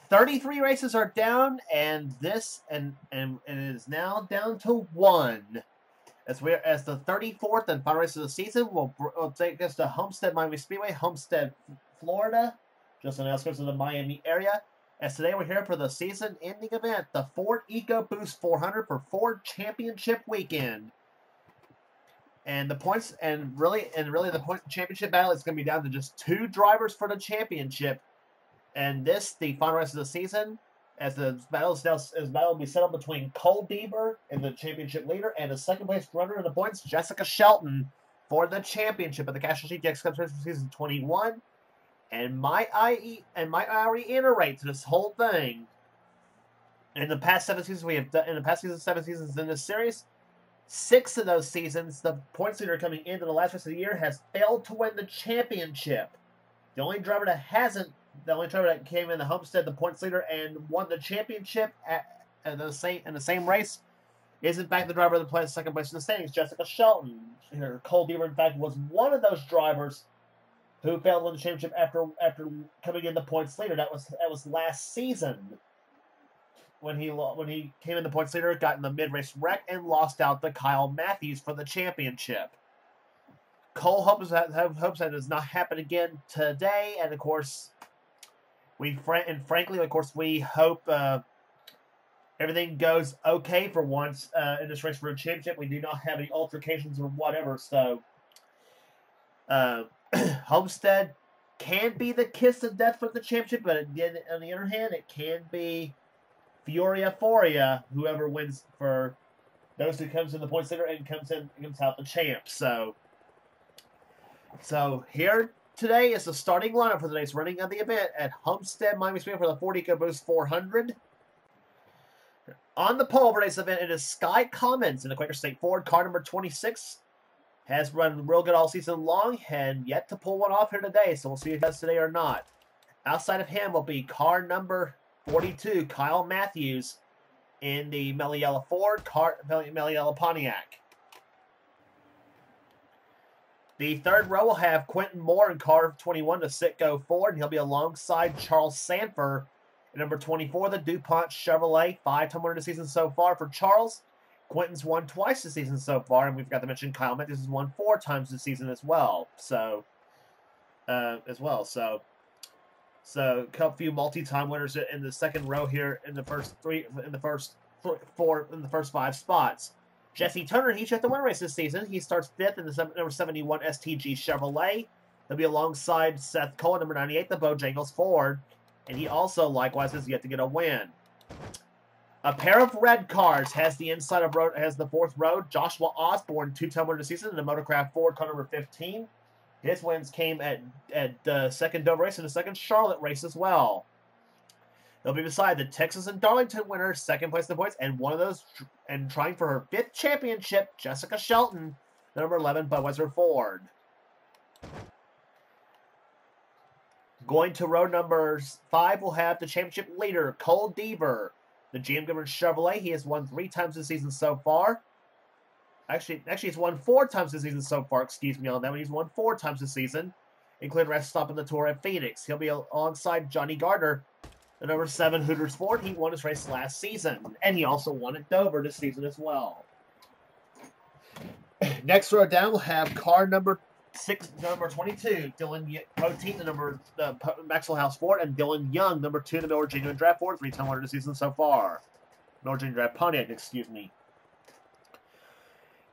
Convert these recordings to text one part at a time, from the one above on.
33 races are down, and it is now down to 1. As the 34th and final race of the season will take us to Homestead Miami Speedway, Homestead, Florida, just on the outskirts of the Miami area. As today we're here for the season-ending event, the Ford EcoBoost 400 for Ford Championship Weekend. And the points, and really the point championship battle is going to be down to just 2 drivers for the championship. And the final race of the season, as the battle will be settled between Cole Deaver and the championship leader, and the second place runner in the points, Jessica Shelton, for the championship of the Castrol GTX Cup Series for season 21. And might I reiterate this whole thing? In the past 7 seasons in this series, 6 of those seasons, the points leader coming into the last race of the year has failed to win the championship. The only driver that came in the Homestead, the points leader, and won the championship in the same race is in fact the driver that plays second place in the standings, Jessica Shelton. Cole Deaver, in fact, was one of those drivers who failed to win the championship after coming in the points leader. That was last season when he came in the points leader, got in the mid-race wreck, and lost out to Kyle Matthews for the championship. Cole hopes that does not happen again today, and of course, we hope everything goes okay for once in this race for a championship. We do not have any altercations or whatever, so Homestead can be the kiss of death for the championship, but again, on the other hand, it can be Fioria, whoever wins for those who comes in the points leader and comes out the champ. So here today is the starting lineup for today's running of the event at Homestead Miami Speedway for the Ford EcoBoost 400. On the pole for today's event, it is Sky Commons in the Quaker State Ford, car number 26. Has run real good all season long and yet to pull one off here today, so we'll see if he does today or not. Outside of him will be car number 42, Kyle Matthews, in the Melly Yellow Ford, Melly Yellow Pontiac. The third row will have Quentin Moore in car 21, the Citgo Ford, and he'll be alongside Charles Sanford in number 24, the DuPont Chevrolet. 5-time winner this season so far for Charles. Quentin's won twice this season so far, and we've got to mention Kyle Matthews has won 4 times this season as well. So, a few multi-time winners in the second row here in the first 5 spots. Jesse Turner, he's at the win race this season. He starts 5th in the number 71 STG Chevrolet. He'll be alongside Seth Cole, number 98, the Bojangles Ford, and he also likewise has yet to get a win. A pair of red cars has the fourth row. Joshua Osborne, 2-time winner this season in the Motorcraft Ford, car number 15. His wins came at the second Dover race and the second Charlotte race as well. He'll be beside the Texas and Darlington winner, second place in the points, and one of those, and trying for her 5th championship, Jessica Shelton, number 11 Budweiser Ford. Going to row number 5, we'll have the championship leader, Cole Deaver. The GM Government Chevrolet, he has won 3 times this season so far. Actually, he's won 4 times this season so far. Excuse me on that one. He's won 4 times this season, including rest stop in the Tour at Phoenix. He'll be alongside Johnny Gartner, the number 7 Hooters Ford. He won his race last season, and he also won at Dover this season as well. Next row down, we'll have car number 22, Dylan Poteet, the Maxwell House Ford, and Dylan Young, number 2, the Miller Genuine Draft Ford, 3-time winner this season so far. Miller Genuine Draft Pontiac, excuse me.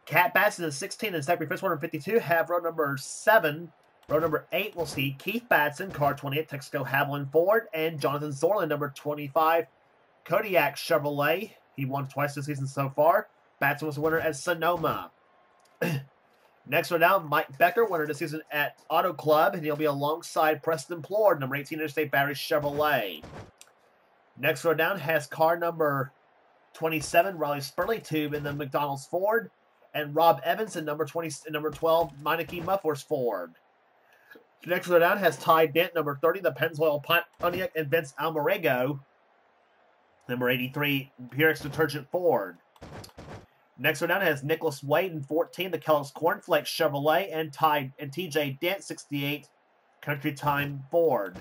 Cat Batson is 16 and Zachary Fitzwater 52 have row number 7. Row number 8 will see Keith Batson, car 28, Texaco Haviland Ford, and Jonathan Zorlin, number 25, Kodiak Chevrolet. He won twice this season so far. Batson was the winner at Sonoma. Next row down, Mike Becker, winner this season at Auto Club, and he'll be alongside Preston Plord, number 18, Interstate Battery Chevrolet. Next row down has car number 27, Riley Spurley Tube in the McDonald's Ford, and Rob Evans in number 12, Meineke Mufflers Ford. Next row down has Ty Dent, number 30, the Pennzoil Pontiac, and Vince Almarego, number 83, Purex Detergent Ford. Next row down has Nicholas Wade in 14, the Kellogg's Cornflakes Chevrolet, and TJ Dent, 68, Country Time Ford.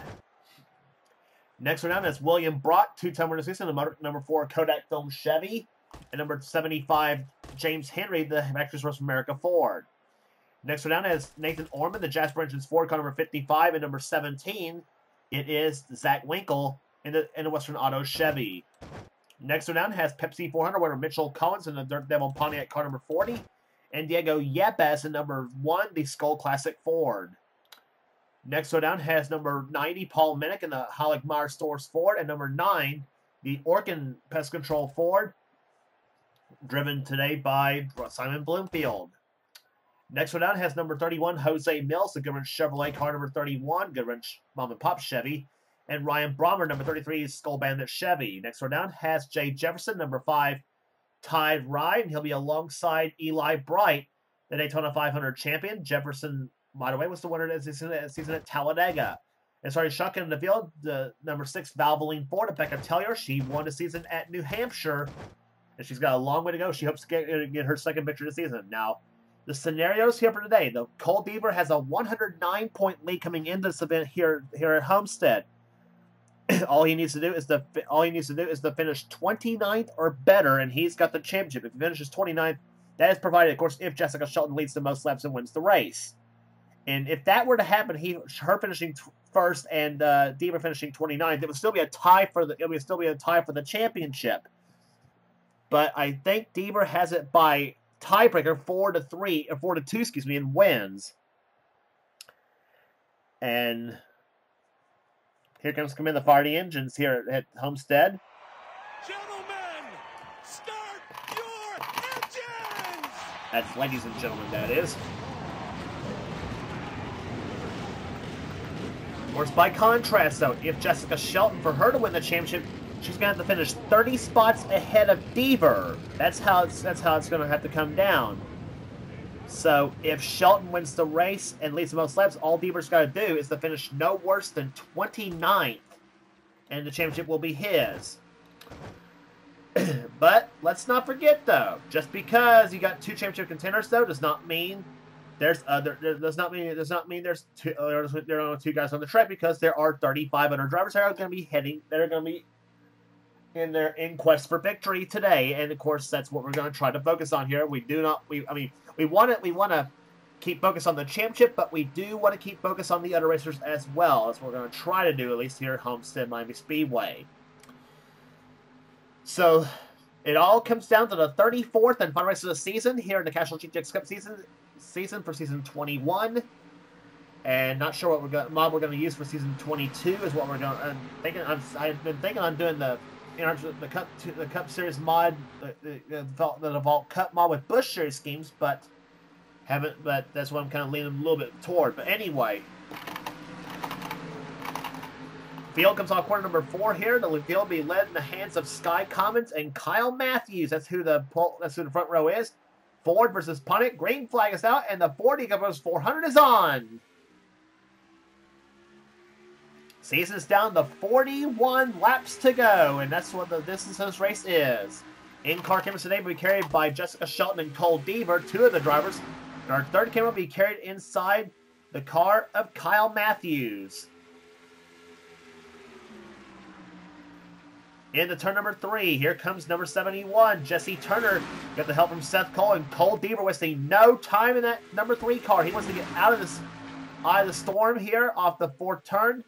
Next one down is William Brock, 2-time winner this season, number 4 Kodak Film Chevy, and number 75 James Henry, the Factory Source America Ford. Next one down is Nathan Orman, the Jasper Engines Ford car number 55, and number 17, it is Zach Winkle in the Western Auto Chevy. Next one down has Pepsi 400 winner Mitchell Collins in the Dirt Devil Pontiac car number 40, and Diego Yepes in number 1, the Skull Classic Ford. Next one down has number 90, Paul Minnick in the Hollick Meyer Stores Ford, and number 9, the Orkin Pest Control Ford, driven today by Simon Bloomfield. Next one down has number 31, Jose Mills, the Goodwrench Chevrolet car number 31, Goodwrench Mom and Pop Chevy, and Ryan Brommer, number 33, Skull Bandit Chevy. Next one down has Jay Jefferson, number 5, Tide Ride, and he'll be alongside Eli Bright, the Daytona 500 champion. Jefferson, by the way, was the winner of the season at Talladega. And starting shotgun in the field, the number 6 Valvoline Ford, Becca Tellier. She won the season at New Hampshire, and she's got a long way to go. She hopes to get her second victory of the season. Now, the scenarios here for today: the Cole Deaver has a 109-point lead coming into this event here at Homestead. All he needs to do is to finish 29th or better, and he's got the championship. If he finishes 29th, that is provided, of course, if Jessica Shelton leads the most laps and wins the race. And if that were to happen, her finishing first and Deaver finishing 29th, it would still be a tie for the championship. But I think Deaver has it by tiebreaker 4-2, and wins. And here comes the fire the engines here at Homestead. Gentlemen, start your engines! That's ladies and gentlemen, that is. Of course, by contrast, though, if Jessica Shelton, for her to win the championship, she's going to have to finish 30 spots ahead of Deaver. That's how it's going to have to come down. So if Shelton wins the race and leads the most laps, all Deaver's got to do is to finish no worse than 29th, and the championship will be his. But let's not forget, though, just because you got 2 championship contenders, though, does not mean there's two, there are 2 guys on the track, because there are 35 other drivers that are going to be in quest for victory today, and of course that's what we're going to try to focus on here. We want to keep focus on the championship, but we do want to keep focus on the other racers as well. That's what we're going to try to do, at least here at Homestead Miami Speedway. So it all comes down to the 34th and final race of the season here in the Castrol GTX Cup season for season 21. And not sure what mod we're going to use for season 22 is what we're going. I've been thinking on doing the Cup Series mod, the Vault Cup mod with Busch Series schemes, but that's what I'm kind of leaning a little bit toward. But anyway, field comes on corner number 4 here. The field will be led in the hands of Sky Commons and Kyle Matthews. That's who the front row is. Ford versus Pontiac. Green flag is out, and the 40 versus 400 is on. Season's down to 41 laps to go, and that's what the distance of this race is. In-car cameras today will be carried by Jessica Shelton and Cole Deaver, 2 of the drivers. And our third camera will be carried inside the car of Kyle Matthews. Into turn number 3, here comes number 71, Jesse Turner. Got the help from Seth Cole, and Cole Deaver wasting no time in that number 3 car. He wants to get out of the storm here off the 4th turn.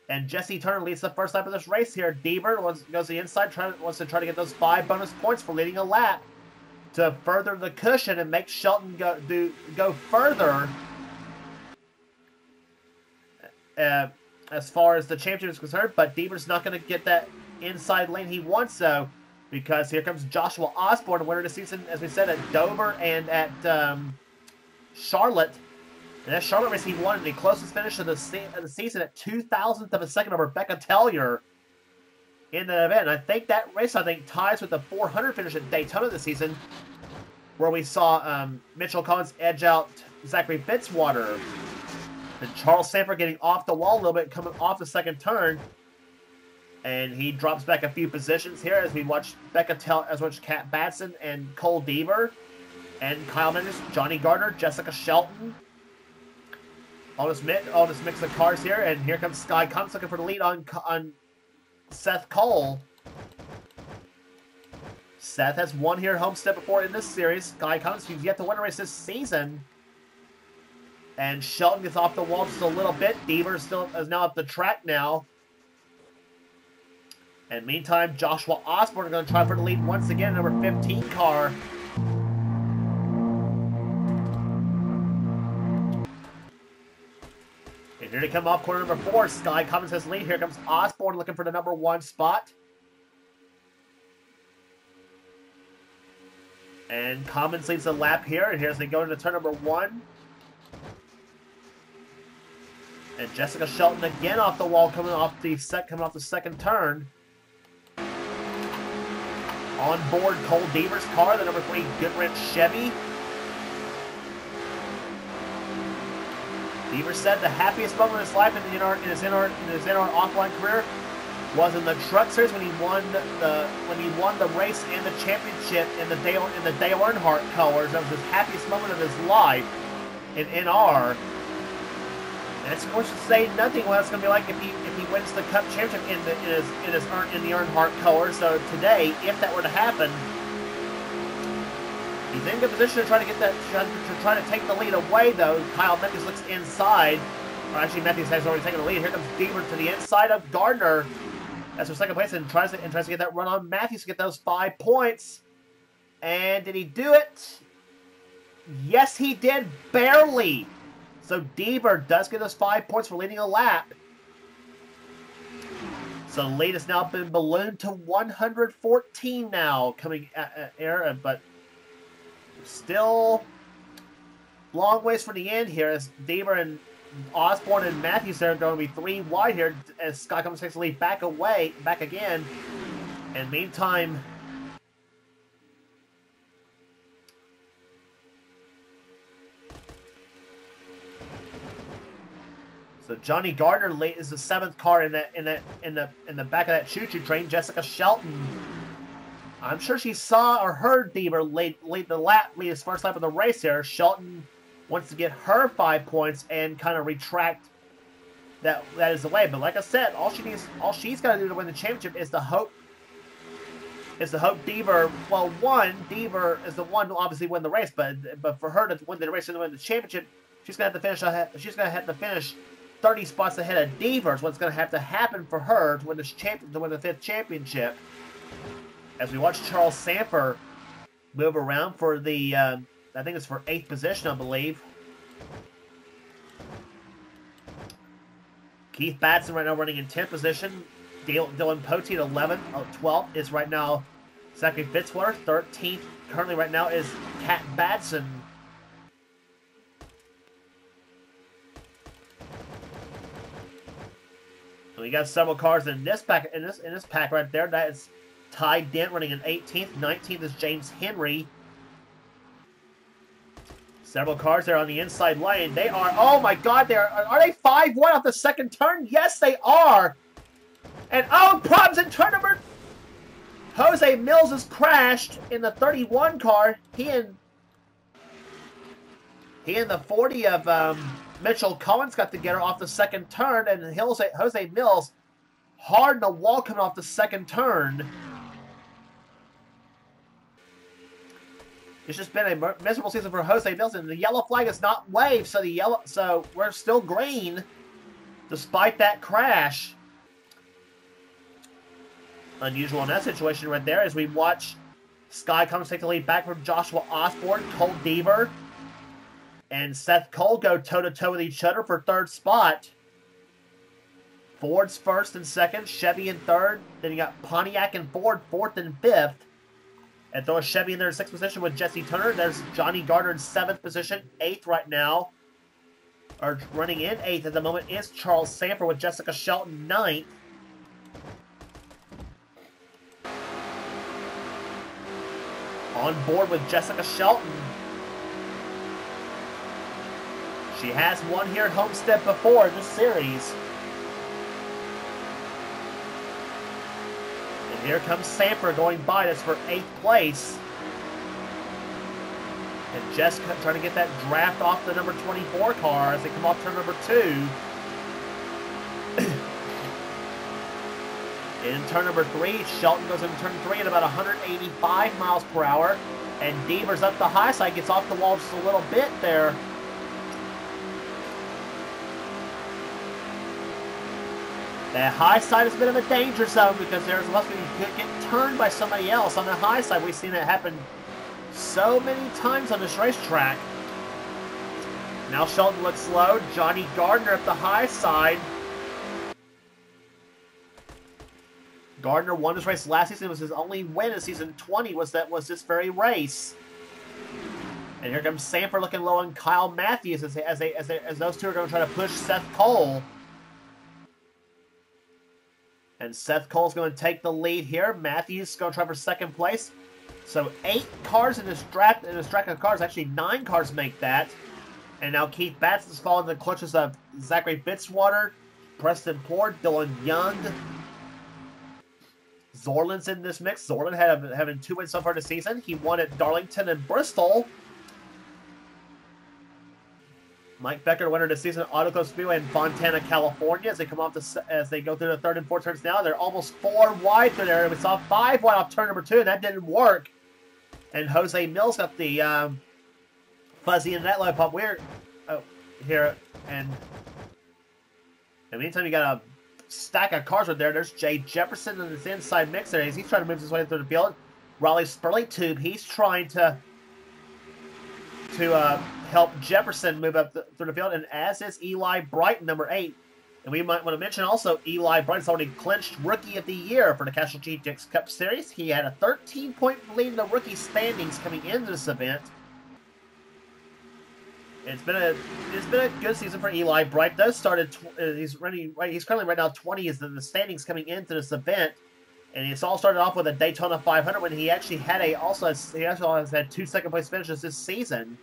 And Jesse Turner leads the first lap of this race here. Deaver goes to the inside, wants to try to get those 5 bonus points for leading a lap to further the cushion and make Shelton go further as far as the championship is concerned. But Deaver's not going to get that inside lane he wants, though, because here comes Joshua Osborne, the winner of the season, as we said, at Dover and at Charlotte. And that Charlotte race, he won the closest finish of the season at 2,000th of a second over Becca Tellier in the event. And I think that race, ties with the 400 finish at Daytona this season, where we saw Mitchell Collins edge out Zachary Fitzwater. And Charles Sanford getting off the wall a little bit, coming off the 2nd turn. And he drops back a few positions here as we watch Kat Batson and Cole Deaver and Kyle Mendes, Johnny Gardner, Jessica Shelton. All this mix of cars here, and here comes Sky Combs looking for the lead on Seth Cole. Seth has won here Homestead before in this series. Sky Cummins, he's yet to win a race this season. And Shelton gets off the wall just a little bit. Deaver still is now up the track now. And meantime, Joshua Osborne is going to try for the lead once again, number 15 car. And here to come off corner number 4, Sky Cummins has the lead. Here comes Osborne looking for the number 1 spot. And Cummins leads the lap here. And here's they go into turn number 1. And Jessica Shelton again off the wall, coming off the second turn. On board Cole Deaver's car, the number 3 Goodrich Chevy. Deaver said the happiest moment of his life in his NR offline career was in the Truck Series when he won the race and the championship in the Dale Earnhardt colors. That was his happiest moment of his life in NR. And it's going to say nothing what it's going to be like if he wins the Cup Championship in the Earnhardt colors. So today, if that were to happen, he's in good position to try to get that to try to take the lead away. Though Kyle Matthews looks inside, or actually Matthews has already taken the lead. Here comes Deaver to the inside of Gardner. That's for second place and tries to get that run on Matthews to get those 5 points. And did he do it? Yes, he did, barely. So Deaver does get those 5 points for leading a lap. So the lead has now been ballooned to 114 now, coming air, but still long ways from the end here as Deaver and Osborne and Matthews are going to be 3 wide here as Scott Cummins takes the lead back again. And meantime, so Johnny Gardner is the 7th car in the back of that choo-choo train. Jessica Shelton, I'm sure she saw or heard Deaver lead his first lap of the race here. Shelton wants to get her 5 points and kind of retract that is the way. But like I said, all she's got to do to win the championship is to hope Deaver. Well, Deaver is the one to obviously win the race, but for her to win the race and win the championship, she's gonna have to finish ahead. She's gonna have to finish 30 spots ahead of Deaver. Is what's gonna have to happen for her to win the 5th championship. As we watch Charles Samper move around for the, I think it's for 8th position, I believe. Keith Batson right now running in 10th position. Dylan Poteet 12th is right now Zachary Fitzwater. 13th currently right now is Kat Batson. We got several cars in this pack right there. That is Ty Dent running in 18th. 19th is James Henry. Several cars there on the inside lane. They are, oh my God, are they 5-1 off the second turn? Yes, they are. And oh, problems in turn number. Jose Mills has crashed in the 31 car. He and the 40 of Mitchell Collins got together off the second turn, and Jose Mills hard in the wall coming off the second turn. It's just been a miserable season for Jose Mills, and the yellow flag is not waved, so we're still green despite that crash. Unusual in that situation right there as we watch Sky Cummins take the lead back from Joshua Osborne, Cole Deaver, and Seth Cole go toe-to-toe with each other for 3rd spot. Ford's 1st and 2nd, Chevy in 3rd. Then you got Pontiac and Ford 4th and 5th. And throw a Chevy in there in 6th position with Jesse Turner. There's Johnny Gardner in 7th position, 8th right now. Or running in 8th at the moment is Charles Samper with Jessica Shelton 9th. On board with Jessica Shelton. She has won here at Homestead before this series. And here comes Samper going by. That's for 8th place. And Jessica trying to get that draft off the number 24 car as they come off turn number 2. In turn number 3, Shelton goes into turn 3 at about 185 miles per hour. And Deaver's up the high side, gets off the wall just a little bit there. That high side is a bit of a danger zone because there's unless we could get turned by somebody else on the high side. We've seen it happen so many times on this racetrack. Now Shelton looks low. Johnny Gardner up the high side. Gardner won this race last season. It was his only win in season 20 was this very race. And here comes Sanford looking low on Kyle Matthews as those two are going to try to push Seth Cole. And Seth Cole's going to take the lead here. Matthews is going to try for second place. So 8 cars in this track of cars. Actually, 9 cars make that. And now Keith Batson's falling in the clutches of Zachary Fitzwater, Preston Pord, Dylan Young. Zorland's in this mix. Zorland having 2 wins so far this season. He won at Darlington and Bristol. Mike Becker, winner this season, Auto Club Speedway in Fontana, California. As they come off as they go through the 3rd and 4th turns now, they're almost 4 wide through there. We saw 5 wide off turn number 2, and that didn't work. And Jose Mills got the fuzzy in that low pump. We're here, and meantime, you got a stack of cars right there. There's Jay Jefferson in this inside mix there. He's trying to move his way through the field. Raleigh Spurley Tube, he's trying to help Jefferson move up through the field, and as is Eli Brighton, number 8. And we might want to mention also Eli Brighton's already clinched Rookie of the Year for the Castrol GTX Cup Series. He had a 13-point lead in the rookie standings coming into this event. It's been a good season for Eli Bright. He's currently right now 20 is in the standings coming into this event, and it's all started off with a Daytona 500 when he actually has had 2 second place finishes this season,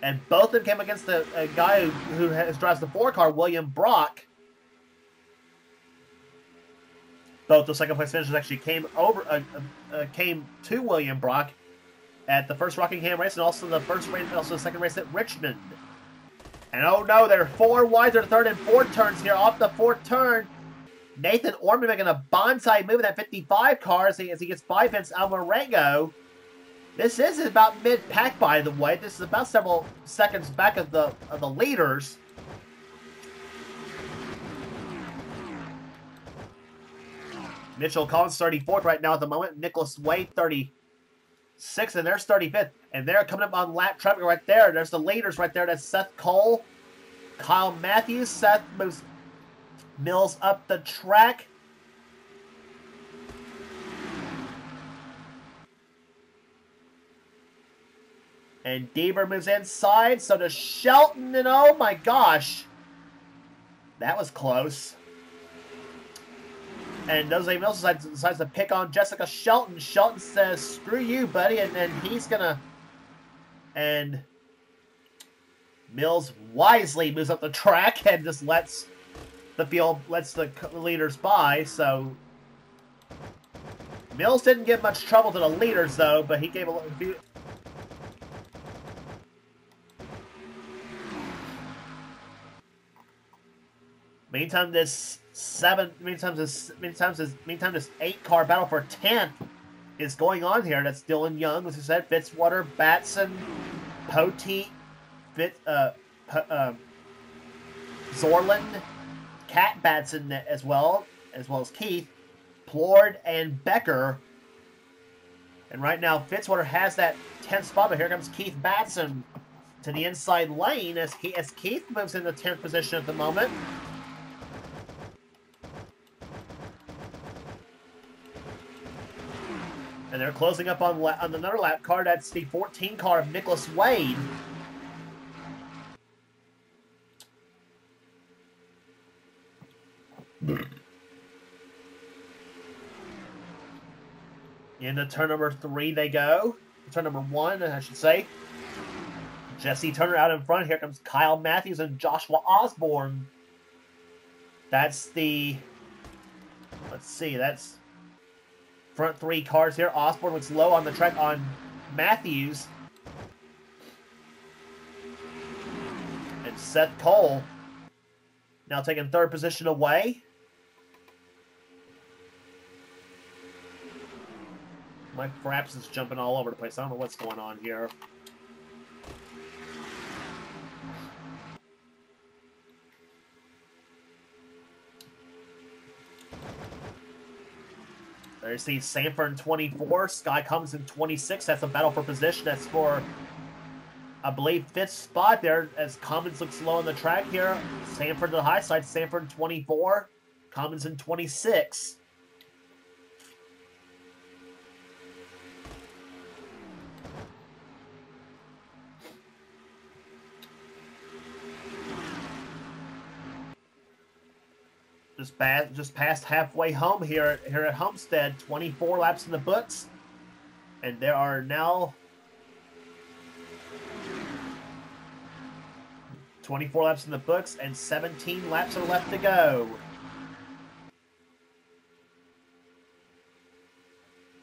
and both of them came against a guy who drives the 4 car, William Brock. Both the second place finishes actually came to William Brock at the first Rockingham race, and also the second race at Richmond. And oh no, they're 4 wide to the 3rd and 4th turns here. Off the 4th turn, Nathan Orman making a bonsai move in that 55 car as he gets by Vince Almarengo. This is about mid-pack, by the way. This is about several seconds back of the leaders. Mitchell Collins 34th right now at the moment. Nicholas Wade 36th, and there's 35th. And they're coming up on lap traffic right there. There's the leaders right there. That's Seth Cole, Kyle Matthews. Seth moves Mills up the track. And Deaver moves inside. So does Shelton, and oh my gosh. That was close. And Jose Mills decides to pick on Jessica Shelton. Shelton says, screw you, buddy. And then he's going to... And Mills wisely moves up the track and just lets the leaders by. So Mills didn't give much trouble to the leaders, though, but he gave a little... Meantime, this 8-car battle for 10th is going on here. That's Dylan Young, as I said, Fitzwater, Batson, Poteet, Zorland, Cat Batson as well as Keith, Plord, and Becker. And right now, Fitzwater has that 10th spot, but here comes Keith Batson to the inside lane as Keith moves into 10th position at the moment. And they're closing up on another lap car. That's the 14 car of Nicholas Wade. Into turn number 3 they go. Turn number 1, I should say. Jesse Turner out in front. Here comes Kyle Matthews and Joshua Osborne. That's the... Let's see, that's... Front 3 cars here. Osborne looks low on the track on Matthews. And Seth Cole now taking 3rd position away. My Fraps is jumping all over the place. I don't know what's going on here. There's the Sanford in 24. Sky comes in 26. That's a battle for position. That's for, I believe, 5th spot there as Commons looks low on the track here. Sanford to the high side. Sanford in 24. Commons in 26. Just past halfway home here at Homestead. 24 laps in the books. And there are now 24 laps in the books and 17 laps are left to go.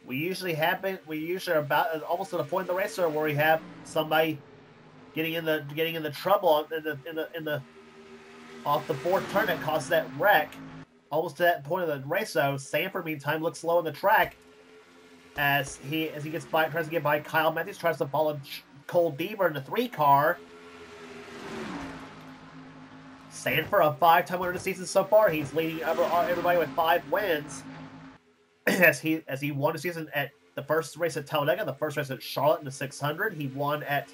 We usually are about almost to the point in the race where we have somebody getting in the trouble in the off the 4th turn that causes that wreck. Almost to that point of the race, though. Sanford, meantime, looks low on the track as he tries to get by Kyle Matthews, tries to follow Cole Deaver in the 3 car. Sanford, a 5-time winner of the season so far. He's leading everybody with 5 wins. as he won the season at the first race at Talladega, the first race at Charlotte in the 600. He won at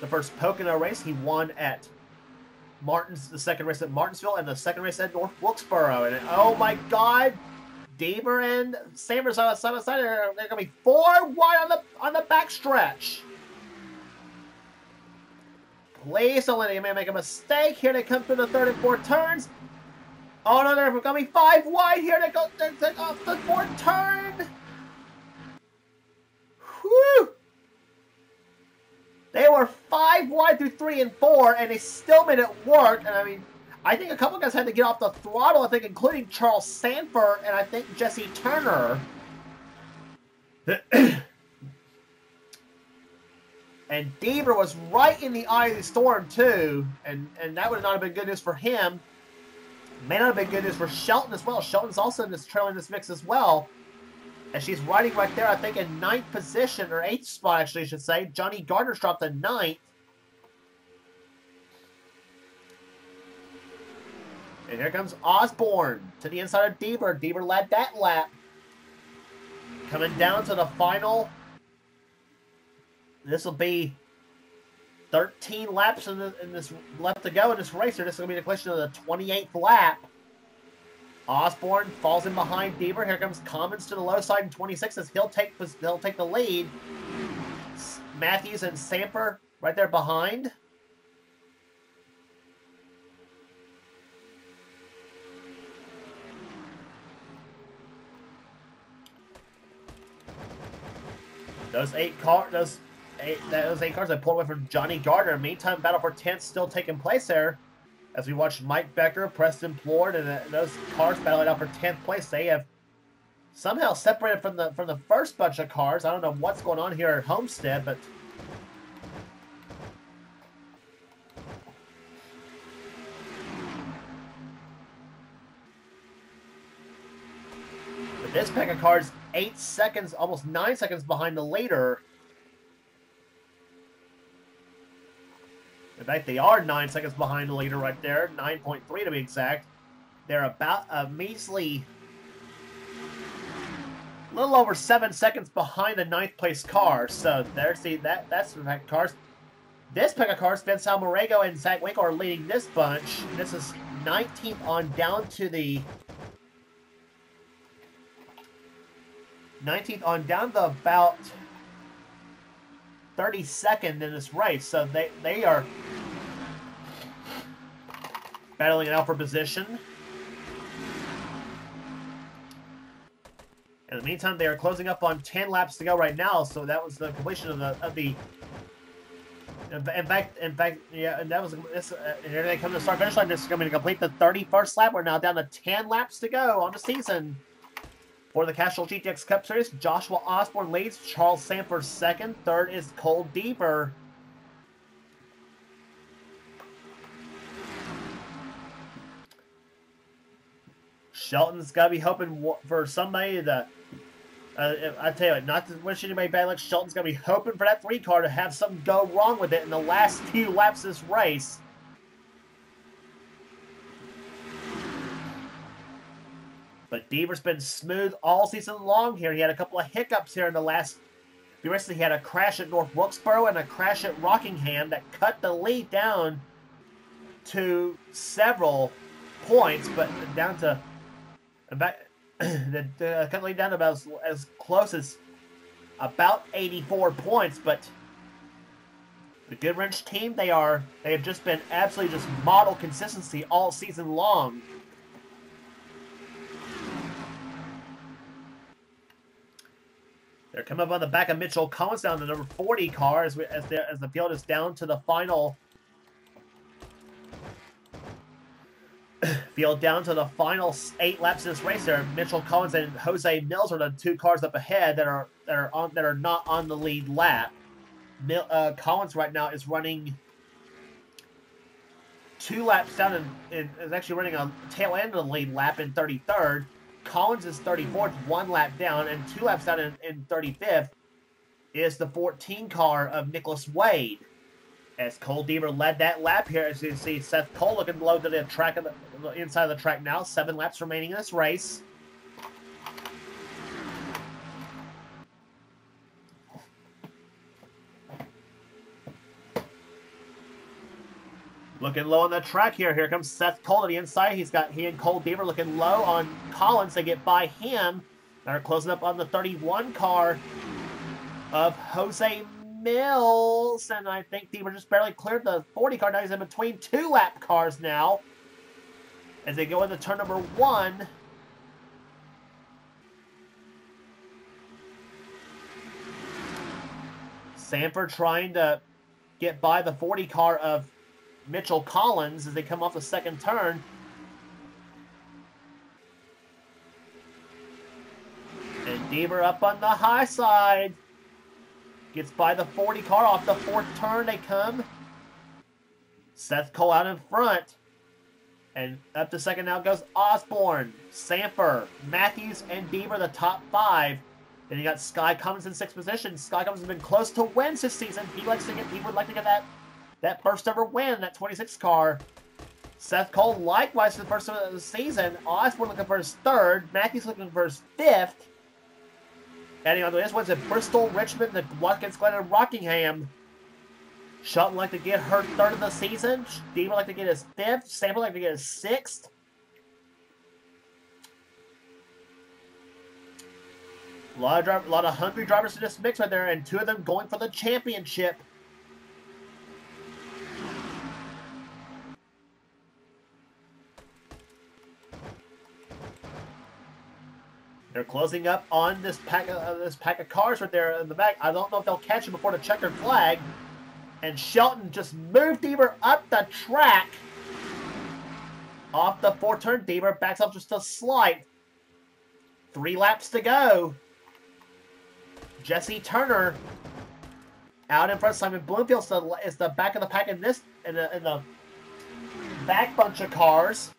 the first Pocono race. He won at the second race at Martinsville, and the second race at North Wilkesboro. And oh my God, Deaver and Sanford side by side. They're going to be 4 wide on the backstretch. Please don't let anybody make a mistake. Here they come through the 3rd and 4th turns. Oh no, they're going to be 5 wide here. They go off the 4th turn. Whew. They were 5 wide through 3 and 4, and they still made it work. And I mean, I think a couple guys had to get off the throttle, I think, including Charles Sanford and I think Jesse Turner. And Deaver was right in the eye of the storm, too. And that would not have been good news for him. May not have been good news for Shelton as well. Shelton's also in this trailing this mix as well. And she's riding right there, I think, in 9th position, or 8th spot, actually, I should say. Johnny Gardner's dropped to 9th. And here comes Osborne to the inside of Deaver. Deaver led that lap. Coming down to the final. This will be 13 laps in this left to go in this race. This is going to be the question of the 28th lap. Osborne falls in behind Deaver. Here comes Commons to the low side in 26 as he'll take the lead. Matthews and Sanford right there behind. Those eight cars that pulled away from Johnny Gardner. Meantime, battle for 10th still taking place there. As we watch Mike Becker, Preston Plord, and those cars battling out for 10th place. They have somehow separated from the first bunch of cars. I don't know what's going on here at Homestead, but this pack of cars 8 seconds, almost 9 seconds behind the leader. In fact, they are 9 seconds behind the leader right there. 9.3 to be exact. They're about a measly little over 7 seconds behind the 9th place car. So there's that's the pack of cars. This pack of cars, Vince Almarego and Zach Winkle are leading this bunch. This is 19th on down to the 19th on down to about 32nd in this race. So they are battling it out for position. In the meantime, they are closing up on 10 laps to go right now. So that was the completion of the. In fact, yeah, and that was this. And here they come to the start finish line. This is going to complete the 31st lap. We're now down to 10 laps to go on the season. For the Castrol GTX Cup Series, Joshua Osborne leads. Charles Sanford second. Third is Cole Deaver. Shelton's got to be hoping for somebody to I tell you what, not to wish anybody bad luck. Shelton's going to be hoping for that 3 car to have something go wrong with it in the last few laps of this race. But Deaver's been smooth all season long here. He had a couple of hiccups here in the last few races. He had a crash at North Wilkesboro and a crash at Rockingham that cut the lead down to several points, but down to about cut the lead down to about as close as about 84 points. But the Goodwrench team, they have just been absolutely just model consistency all season long. They're coming up on the back of Mitchell Collins down the number 40 car as the field is down to the final. Field down to the final 8 laps in this race. There, Mitchell Collins and Jose Mills are the 2 cars up ahead that are not on the lead lap. Collins right now is running 2 laps down and is actually running a tail end of the lead lap in 33rd. Collins is 34th, 1 lap down, and 2 laps down in 35th is the 14 car of Nicholas Wade. As Cole Deaver led that lap here, as you see Seth Cole looking low to the track of the inside of the track now. 7 laps remaining in this race. Looking low on the track here. Here comes Seth Cole to the inside. He and Cole Deaver looking low on Collins. They get by him. They're closing up on the 31 car of Jose Mills. And I think Deaver just barely cleared the 40 car. Now he's in between 2 lap cars now as they go into turn number 1. Sanford trying to get by the 40 car of Mitchell Collins as they come off the second turn. And Deaver up on the high side. Gets by the 40 car off the 4th turn they come. Seth Cole out in front. And up to second now goes Osborne, Sanford, Matthews, and Deaver, the top 5. Then you got Sky Cummins in 6th position. Sky Cummins has been close to wins this season. He would like to get that first ever win, that 26 car. Seth Cole likewise for the first of the season. Osborne looking for his 3rd. Matthews looking for his 5th. Adding on to this one's at Bristol, Richmond, the Watkins Glen, and Rockingham. Shelton like to get her 3rd of the season. Deaver like to get his 5th. Sample like to get his 6th. A lot of hungry drivers in this mix right there, and 2 of them going for the championship. They're closing up on this pack of cars right there in the back. I don't know if they'll catch him before the checkered flag. And Shelton just moved Deaver up the track. Off the 4th turn, Deaver backs up just a slight. 3 laps to go. Jesse Turner out in front. Simon Bloomfield is the back of the pack in the back bunch of cars.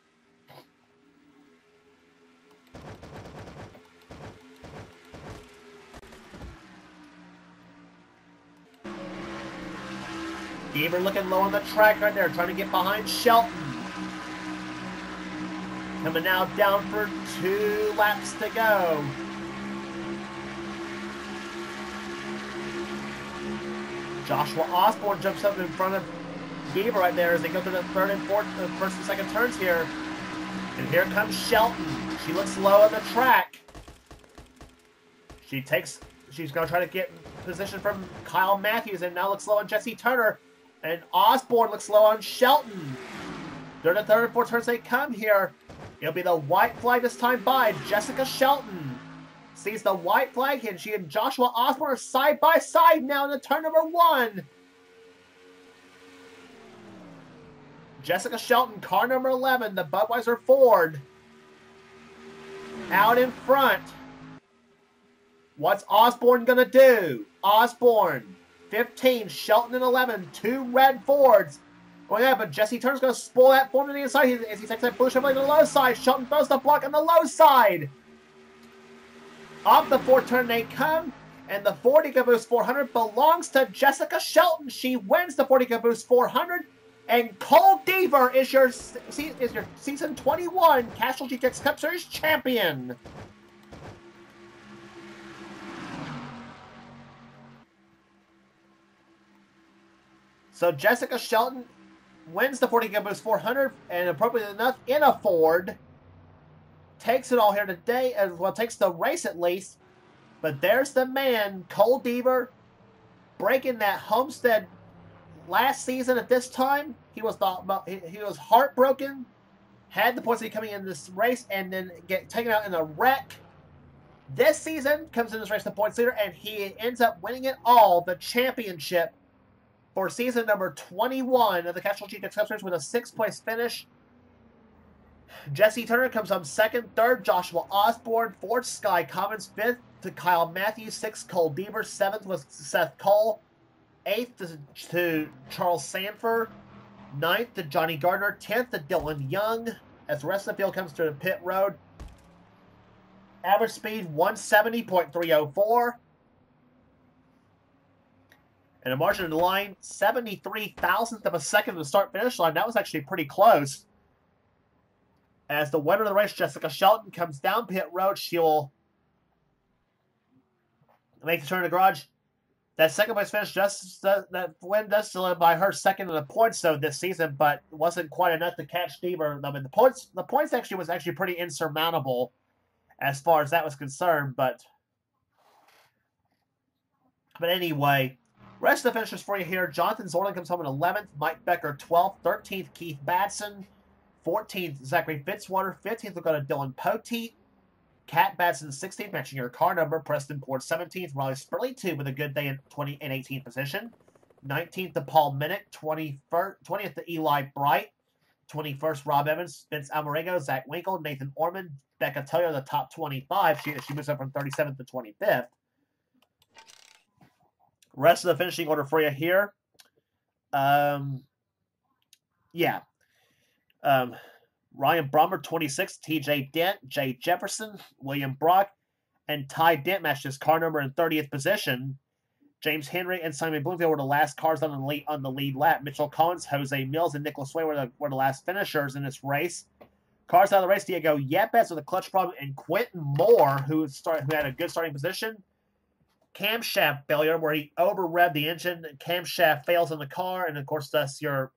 Deaver looking low on the track right there, trying to get behind Shelton. Coming now down for 2 laps to go. Joshua Osborne jumps up in front of Deaver right there as they go through the 3rd and 4th, the 1st and 2nd turns here. And here comes Shelton. She looks low on the track. She's going to try to get position from Kyle Matthews and now looks low on Jesse Turner. And Osborne looks low on Shelton. During the 3rd and 4th turns they come here. It'll be the white flag this time by Jessica Shelton. Sees the white flag, and she and Joshua Osborne are side by side now in the turn number 1. Jessica Shelton, car number 11, the Budweiser Ford. Out in front. What's Osborne going to do? Osborne, 15, Shelton in 11, 2 red Fords. Oh yeah, but Jesse Turner's going to spoil that form to the inside as he takes that push up on the low side. Shelton throws the block on the low side. Off the 4th turn they come, and the 40 Caboose 400 belongs to Jessica Shelton. She wins the 40 Caboose 400, and Cole Deaver is your season 21 Castrol GTX Cup Series champion. So Jessica Shelton wins the 40 Caboose 400, and appropriately enough, in a Ford. Takes it all here today, as well, takes the race at least. But there's the man, Cole Deaver, breaking that Homestead last season at this time. He was heartbroken, had the points coming in this race, and then get taken out in a wreck. This season, comes in this race the points leader, and he ends up winning it all, the championship, for season number 21 of the Castrol GTX Cup Series with a 6th-place finish. Jesse Turner comes home 2nd, 3rd, Joshua Osborne, 4th, Sky Commons, 5th to Kyle Matthews, 6th, Cole Deaver, 7th was Seth Cole, 8th to Charles Sanford, 9th to Johnny Gartner, 10th to Dylan Young, as the rest of the field comes to the pit road. Average speed 170.304. And a margin of the line, 73,000th of a second to the start-finish line. That was actually pretty close. As the winner of the race, Jessica Shelton, comes down pit road, she will make the turn to the garage. That 2nd-place finish, that win does solidify her 2nd in the points though this season, but wasn't quite enough to catch Deaver. I mean, the points actually was pretty insurmountable as far as that was concerned, but anyway. Rest of the finishers for you here. Jonathan Zorlin comes home in 11th. Mike Becker, 12th. 13th, Keith Batson. 14th, Zachary Fitzwater. 15th will go to Dylan Poteet. Kat Batson, 16th, matching your car number. Preston Port, 17th. Riley Spurley, 2 with a good day in 20 and 18th position. 19th to Paul Minnick. 20th to Eli Bright. 21st, Rob Evans. Vince Almarego. Zach Winkle. Nathan Orman. Becca Taylor, the top 25. She moves up from 37th to 25th. Rest of the finishing order for you here. Ryan Brommer, 26th. TJ Dent, Jay Jefferson, William Brock, and Ty Dent matched his car number in 30th position. James Henry and Simon Bloomfield were the last cars on the lead lap. Mitchell Collins, Jose Mills, and Nicholas Way were the last finishers in this race. Cars out of the race, Diego Yepes with a clutch problem, and Quentin Moore, who had a good starting position. Camshaft failure, where he over-revved the engine. Camshaft fails in the car, and of course, thus your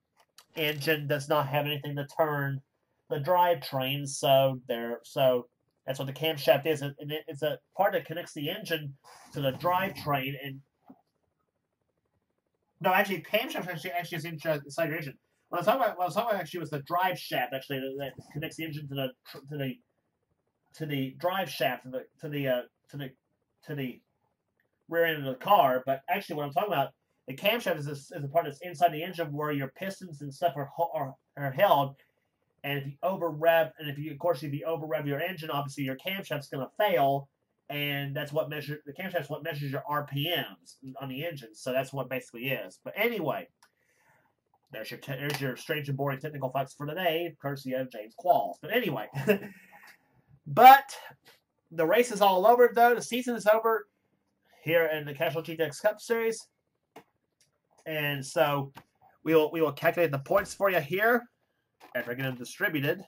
engine does not have anything to turn the drivetrain. So that's what the camshaft is, and it's a part that connects the engine to the drivetrain. And no, actually, camshaft actually is inside your engine. What I was talking about actually was the drive shaft actually that connects the engine to the drive shaft to the rear end of the car. But actually, what I'm talking about, the camshaft is a part that's inside the engine where your pistons and stuff are held. And if you over-rev, if you over-rev your engine, obviously your camshaft's going to fail, and the camshaft's what measures your RPMs on the engine. So that's what basically is. But anyway, there's your strange and boring technical facts for today, courtesy of James Qualls. But anyway, but the race is all over though. The season is over here in the Castrol GTX Cup Series, and so we will calculate the points for you here after I get them distributed.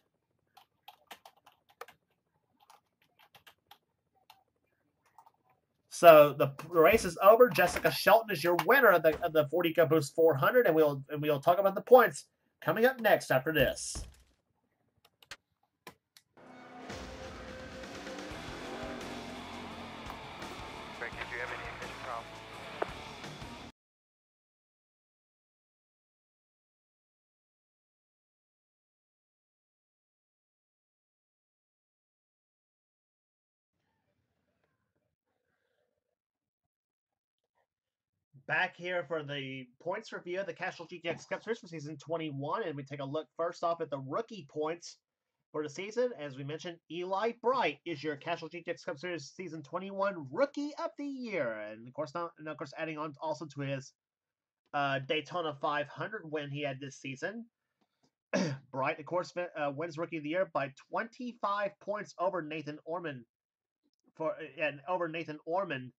So the race is over. Jessica Shelton is your winner of the 40 Caboose 400, and we'll talk about the points coming up next after this. Back here for the points review of the Castrol GTX Cup Series for Season 21, and we take a look first off at the rookie points for the season. As we mentioned, Eli Bright is your Castrol GTX Cup Series Season 21 Rookie of the Year, and of course, adding on also to his Daytona 500 win he had this season. Bright, of course, wins Rookie of the Year by 25 points over Nathan Orman and over Nathan Orman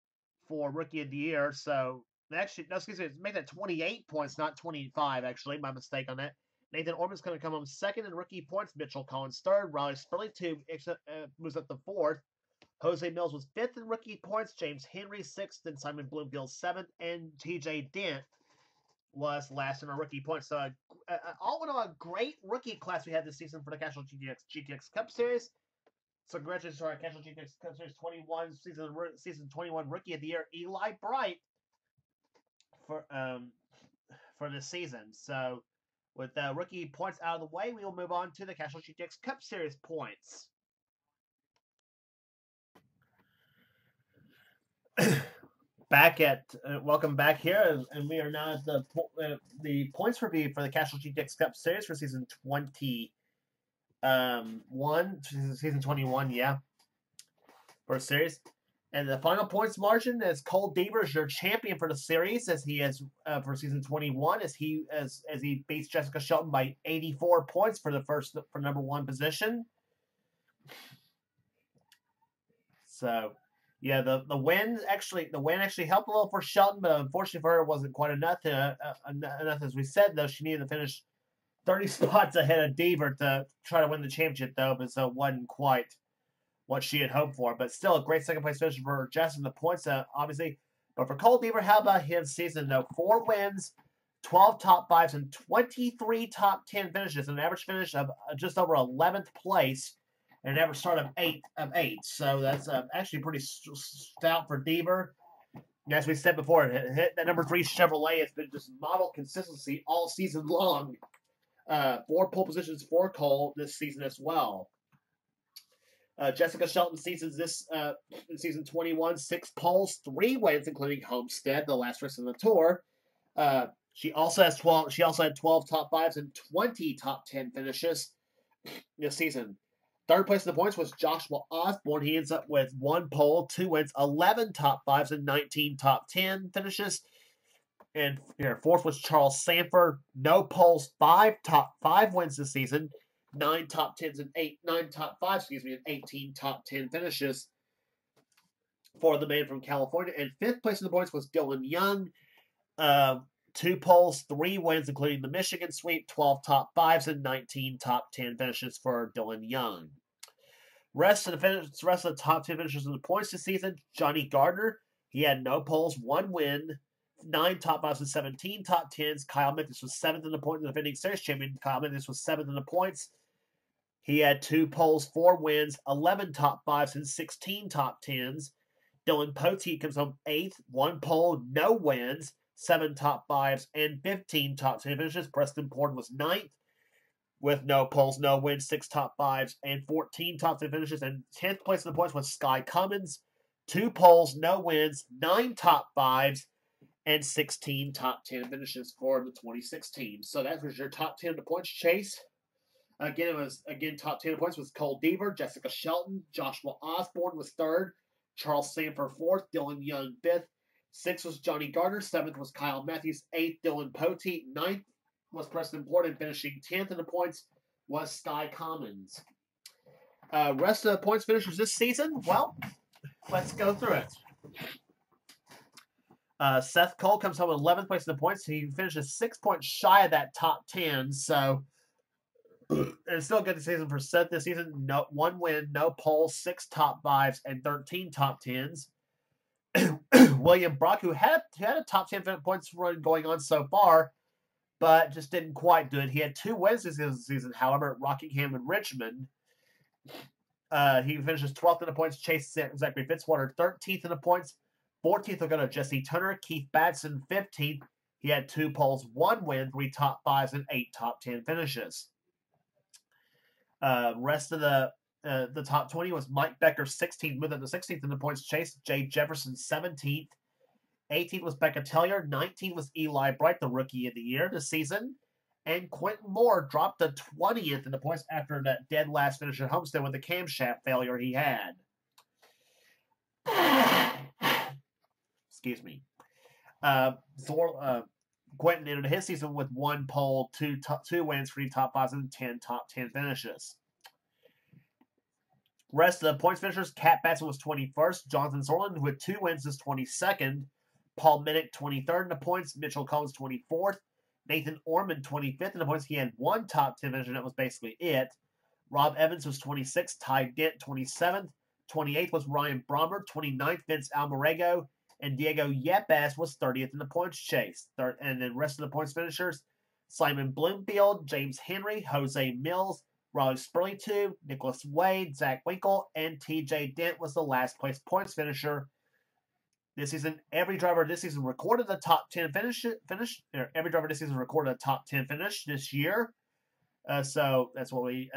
for Rookie of the Year. So actually, no, excuse me, make that 28 points, not 25. Actually, my mistake on that. Nathan Orman's going to come home second in rookie points. Mitchell Collins third. Riley Spurley moves up to fourth. Jose Mills was fifth in rookie points. James Henry sixth, and Simon Bloomfield seventh, and T.J. Dent was last in our rookie points. So, all in all, a great rookie class we had this season for the Castrol GTX Cup Series. So, congratulations to our Castrol GTX Cup Series 21 season 21 Rookie of the Year, Eli Bright, for this season. So, with rookie points out of the way, we will move on to the Castrol GTX Cup Series points. Welcome back here, and we are now at the points review for the Castrol GTX Cup Series for season 21, yeah, for a series. And the final points margin is Cole Deaver is your champion for the series, as he is for season 21, as he beats Jessica Shelton by 84 points for number one position. So, yeah, the win actually helped a little for Shelton, but unfortunately for her, it wasn't quite enough. Enough, as we said, though, she needed to finish 30 spots ahead of Deaver to try to win the championship, though, but so it wasn't quite what she had hoped for. But still, a great second place finish for Jess in the points, obviously. But for Cole Deaver, how about his season, though? 4 wins, 12 top 5s, and 23 top 10 finishes, an average finish of just over 11th place, and an average start of 8. So that's actually pretty stout for Deaver. And as we said before, hit that number 3 Chevrolet has been just model consistency all season long. 4 pole positions for Cole this season as well. Jessica Shelton seasons in season 21, 6 poles, 3 wins, including Homestead, the last race of the tour. She also had 12 top 5s and 20 top 10 finishes this season. Third place in the points was Joshua Osborne. He ends up with 1 pole, 2 wins, 11 top 5s, and 19 top 10 finishes. And fourth was Charles Sanford. No poles, 5 wins this season, 9 top 10s and 9 top 5s, and 18 top 10 finishes for the man from California. And fifth place in the points was Dylan Young. 2 poles, 3 wins, including the Michigan sweep, 12 top 5s, and 19 top 10 finishes for Dylan Young. Rest of the top 10 finishers in the points this season, Johnny Gartner. He had no poles, 1 win, 9 top 5s, and 17 top 10s. Kyle Memphis was 7th in the points, the defending series champion. Kyle Memphis was 7th in the points. He had 2 poles, 4 wins, 11 top 5s, and 16 top 10s. Dylan Poteet comes home 8th, 1 pole, no wins, 7 top 5s, and 15 top 10 finishes. Preston Pord was 9th with no poles, no wins, 6 top 5s, and 14 top 10 finishes. And 10th place in the points was Sky Cummins. 2 poles, no wins, 9 top 5s, and 16 top 10 finishes for the 2016. So that was your top 10 of the points chase. Again, top 10 points was Cole Deaver, Jessica Shelton, Joshua Osborne was 3rd, Charles Sanford 4th, Dylan Young 5th, 6th was Johnny Gartner, 7th was Kyle Matthews, 8th Dylan Poteet, 9th was Preston Pord, and finishing 10th in the points was Sky Commons. Rest of the points finishers this season, well, let's go through it. Seth Cole comes home in 11th place in the points. He finishes 6 points shy of that top 10, so it's still a good season for Seth this season. 1 win, no pole, 6 top 5s, and 13 top 10s. William Brock, who had a top 10 points run going on so far, but just didn't quite do it. He had 2 wins this season, however, at Rockingham and Richmond. He finishes 12th in the points, Chase Zachary Fitzwater 13th in the points. 14th will go to Jesse Turner, Keith Batson 15th. He had 2 poles, 1 win, 3 top 5s, and 8 top 10 finishes. Rest of the top 20 was Mike Becker 16th, moved up to 16th in the points chase. Jay Jefferson 17th. 18th was Becca Tellier. 19th was Eli Bright, the Rookie of the Year this season. And Quentin Moore dropped to 20th in the points after that dead last finish at Homestead with the camshaft failure he had. Excuse me. Quentin ended his season with 1 pole, 2 wins, 3 top 5s, and 10 top 10 finishes. Rest of the points finishers, Cat Batson was 21st. Jonathan Sorlin with 2 wins is 22nd. Paul Minnick 23rd in the points. Mitchell Collins 24th. Nathan Orman 25th in the points. He had 1 top 10 finish, and that was basically it. Rob Evans was 26th. Ty Dent 27th. 28th was Ryan Brommer. 29th, Vince Almarego. And Diego Yepes was 30th in the points chase. And then rest of the points finishers, Simon Bloomfield, James Henry, Jose Mills, Raleigh Spurley-Tube, Nicholas Wade, Zach Winkle, and TJ Dent was the last place points finisher. This season, every driver this season recorded the top 10 finish. Every driver this season recorded a top 10 finish this year. So that's what we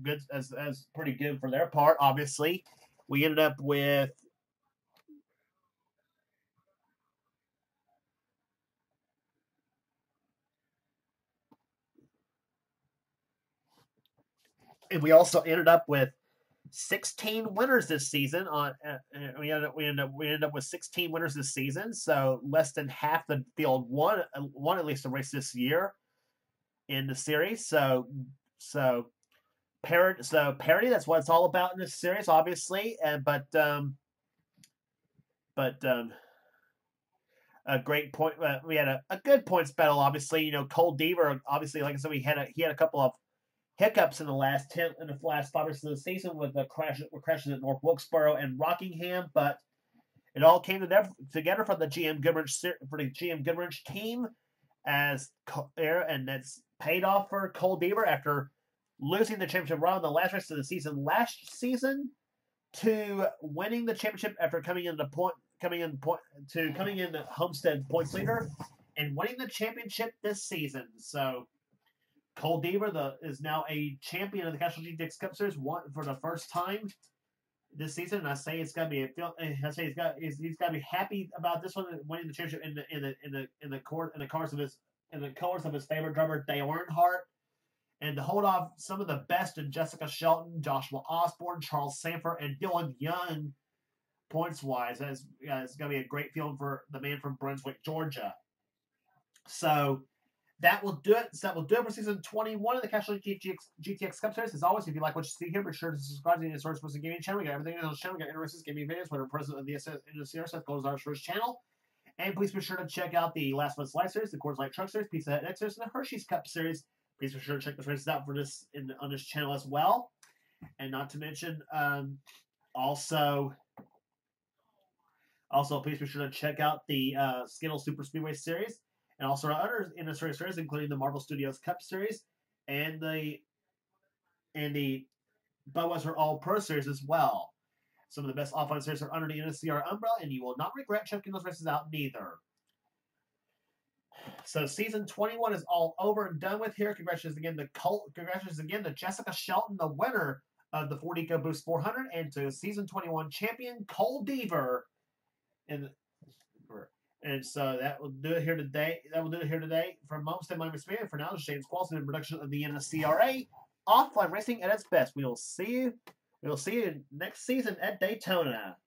good as pretty good for their part. Obviously, we ended up with and we also ended up with 16 winners this season. We ended up with 16 winners this season. So less than half the field won at least a race this year in the series. So parity. That's what it's all about in this series, obviously. But a great point. We had a good points battle. Obviously, you know, Cole Deaver. Obviously, like I said, he had a couple of hiccups in the last 5 races of the season with crashes at North Wilkesboro and Rockingham, but it all came together for the GM Goodrich team and that's paid off for Cole Deaver after losing the championship round in the last race of the season last season to winning the championship after coming in the Homestead points leader and winning the championship this season. So Cole Deaver is now a champion of the Castrol GTX Cup Series for the first time this season, and I say he's got to be happy about this one, winning the championship in the colors of his favorite drummer Dale Earnhardt, and to hold off some of the best in Jessica Shelton, Joshua Osborne, Charles Sanford, and Dylan Young points wise. It's going to be a great feeling for the man from Brunswick, Georgia. So that will do it. So that will do it for season 21 of the Castrol GTX Cup Series. As always, if you like what you see here, be sure to subscribe to the Source Person Gaming channel. We got everything on the channel. We got interesting gaming videos. We're president of the NNSCRA Seth goes our first channel. And please be sure to check out the Last Month's Life Series, the Coors Light Truck Series, Pizza Hut X Series, and the Hershey's Cup Series. Please be sure to check the races out for this on this channel as well. And not to mention, also, please be sure to check out the Skittles Super Speedway Series. And also our other NNSCRA series, including the Marvel Studios Cup Series and the Budweiser All Pro Series as well. Some of the best offline series are under the NNSCRA umbrella, and you will not regret checking those races out neither. So season 21 is all over and done with here. Congratulations again to Jessica Shelton, the winner of the Ford EcoBoost 400, and to season 21 champion Cole Deaver. And so that will do it here today. From Homestead Miami Spirit. For now, this is James Qualson in production of the NNSCRA offline racing at its best. We will see you next season at Daytona.